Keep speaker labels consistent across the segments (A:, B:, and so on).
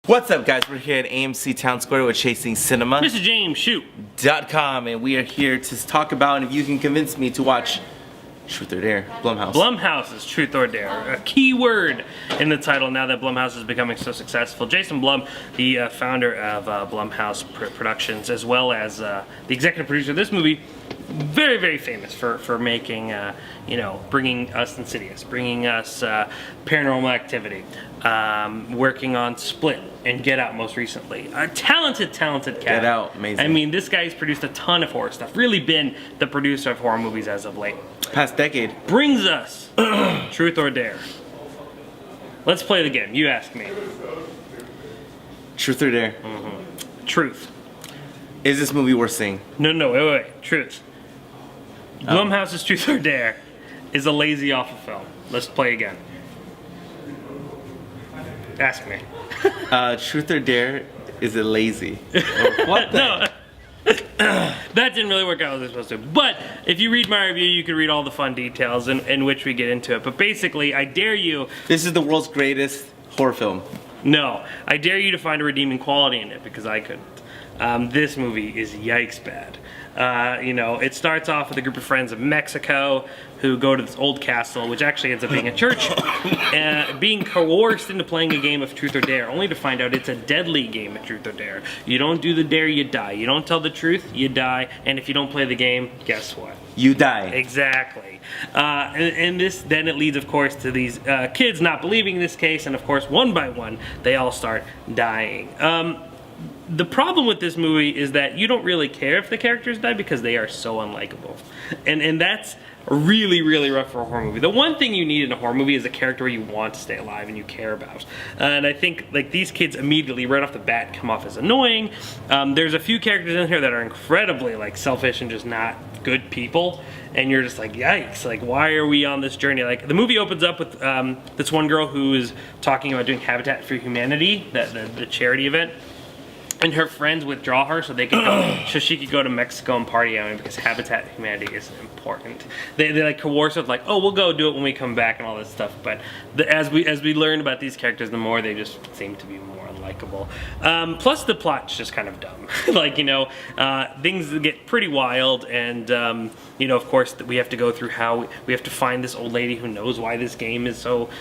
A: What's up, guys? We're here at AMC Town Square with Chasing Cinema.
B: Mr. James, shoot.
A: .com, and we are here to talk about, and if you can convince me to watch Truth or Dare, Blumhouse.
B: BLUMHOUSE'S Truth or Dare, a key word in the title now that Blumhouse is becoming so successful. Jason Blum, the founder of Blumhouse Productions, as well as the executive producer of this movie, very, very famous for making, bringing us Insidious, bringing us Paranormal Activity, working on Split and Get Out most recently. A talented cat.
A: Get Out, amazing.
B: I mean, this guy's produced a ton of horror stuff. Really been the producer of horror movies as of late.
A: Past decade.
B: Brings us Truth or Dare. Let's play the game. You ask me.
A: Truth or Dare?
B: Truth.
A: Is this movie worth seeing?
B: No, wait. Truth. Blumhouse's Truth or Dare is a lazy, awful film. Let's play again. Ask me.
A: Truth or Dare, is it lazy? What the?
B: No. That didn't really work out as it was supposed to. But if you read my review, you can read all the fun details in which we get into it. But basically, I dare you...
A: This is the world's greatest horror film.
B: No. I dare you to find a redeeming quality in it, because I couldn't. This movie is yikes bad. It starts off with a group of friends of Mexico who go to this old castle, which actually ends up being a church, being coerced into playing a game of Truth or Dare, only to find out it's a deadly game of Truth or Dare. You don't do the dare, you die. You don't tell the truth, you die. And if you don't play the game, guess what? You die. Exactly. And this, then it leads, of course, to these kids not believing in this case, and of course, one by one, they all start dying. The problem with this movie is that you don't really care if the characters die because they are so unlikable. And that's really, really rough for a horror movie. The one thing you need in a horror movie is a character you want to stay alive and you care about. And I think like these kids immediately, right off the bat, come off as annoying. There's a few characters in here that are incredibly like selfish and just not good people. And you're just like, yikes, like why are we on this journey? Like the movie opens up with this one girl who is talking about doing Habitat for Humanity, the charity event. And her friends withdraw her so they can go, so she could go to Mexico and party on it because Habitat for Humanity is important. They like coerce with like, oh, we'll go do it when we come back and all this stuff. But as we learn about these characters, the more they just seem to be more unlikable. Plus the plot's just kind of dumb. Things get pretty wild, and of course we have to go through how we have to find this old lady who knows why this game is so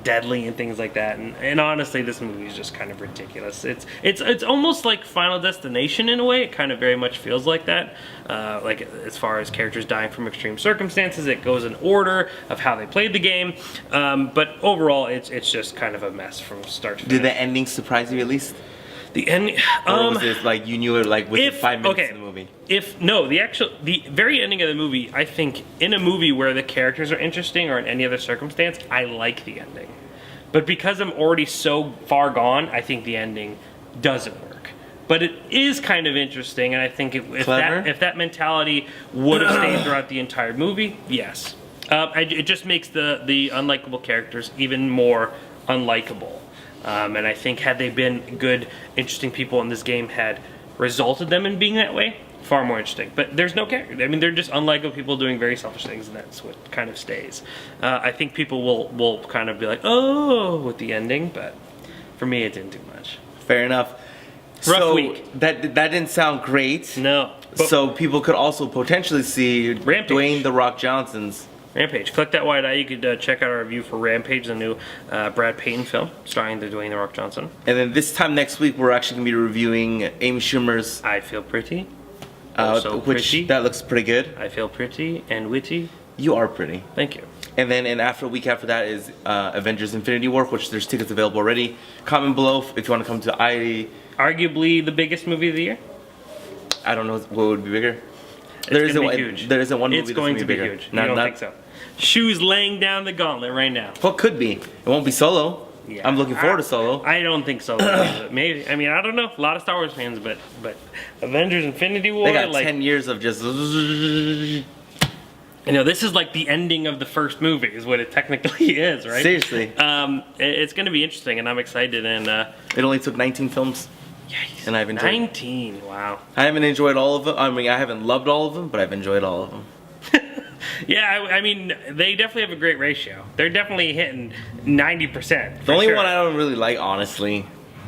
B: deadly and things like that. And honestly, this movie is just kind of ridiculous. It's almost like Final Destination in a way. It kind of very much feels like that. Like as far as characters dying from extreme circumstances, it goes in order of how they played the game. But overall, it's just kind of a mess from start to finish.
A: Did the ending surprise you at least?
B: The ending,
A: or was it like you knew it like within 5 minutes of the movie?
B: The very ending of the movie, I think in a movie where the characters are interesting or in any other circumstance, I like the ending. But because I'm already so far gone, I think the ending doesn't work. But it is kind of interesting, and I think if that mentality would have stayed throughout the entire movie, yes. It just makes the unlikable characters even more unlikable. And I think had they been good, interesting people in this game had resulted them in being that way, far more interesting. But there's no character. I mean, they're just unlikable people doing very selfish things, and that's what kind of stays. I think people will kind of be like, oh, with the ending, but for me, it didn't do much.
A: Fair enough.
B: Rough week.
A: That didn't sound great.
B: No.
A: So people could also potentially see
B: Rampage.
A: Dwayne "The Rock" Johnson's.
B: Rampage. Click that wide eye. You could check out our review for Rampage, the new Brad Payton film starring the Dwayne "The Rock" Johnson.
A: And then this time next week, we're actually going to be reviewing Amy Schumer's
B: I Feel Pretty.
A: That looks pretty good.
B: I Feel Pretty and Witty.
A: You are pretty.
B: Thank you.
A: And then a week after that is Avengers Infinity War, which there's tickets available already. Comment below if you want to come to
B: arguably the biggest movie of the year.
A: I don't know what would be bigger.
B: It's going to be huge.
A: There isn't one movie
B: that's going to be
A: bigger.
B: Huge. You don't think so? Shoes laying down the gauntlet right now.
A: Well, could be. It won't be Solo.
B: Yeah.
A: I'm looking forward to Solo.
B: I don't think Solo. Maybe. I mean, I don't know. A lot of Star Wars fans, but Avengers Infinity War.
A: They got 10 years of just.
B: This is like the ending of the first movie, is what it technically is, right?
A: Seriously.
B: It's going to be interesting, and I'm excited. And
A: it only took 19 films.
B: Yikes.
A: And I've enjoyed
B: 19. Wow.
A: I haven't enjoyed all of them. I mean, I haven't loved all of them, but I've enjoyed all of them.
B: Yeah, I mean, they definitely have a great ratio. They're definitely hitting 90%.
A: The only one I don't really like, honestly,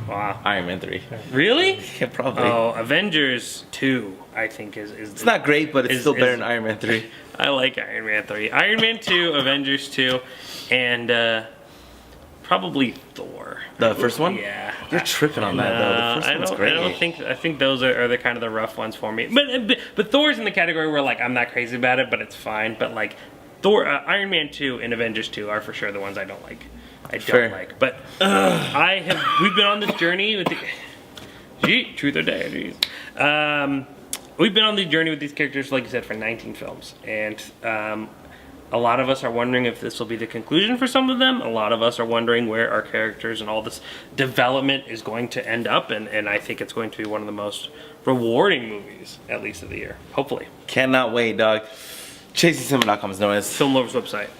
B: Wow.
A: Iron Man 3.
B: Really?
A: Yeah, probably.
B: Oh, Avengers 2, I think is
A: It's not great, but it's still better than Iron Man 3.
B: I like Iron Man 3. Iron Man 2, Avengers 2, and probably Thor.
A: The first one?
B: Yeah.
A: You're tripping on that though. The first one's great.
B: I think those are the kind of the rough ones for me. But Thor's in the category where like I'm not crazy about it, but it's fine. But like Thor, Iron Man 2 and Avengers 2 are for sure the ones I don't like.
A: Fair.
B: But we've been on this journey with the truth or dare, jeez. We've been on the journey with these characters, like you said, for 19 films, and a lot of us are wondering if this will be the conclusion for some of them. A lot of us are wondering where our characters and all this development is going to end up, and I think it's going to be one of the most movies, at least of the year, hopefully.
A: Cannot wait, dog. ChasingCinema.com is known as
B: Film Lovers website.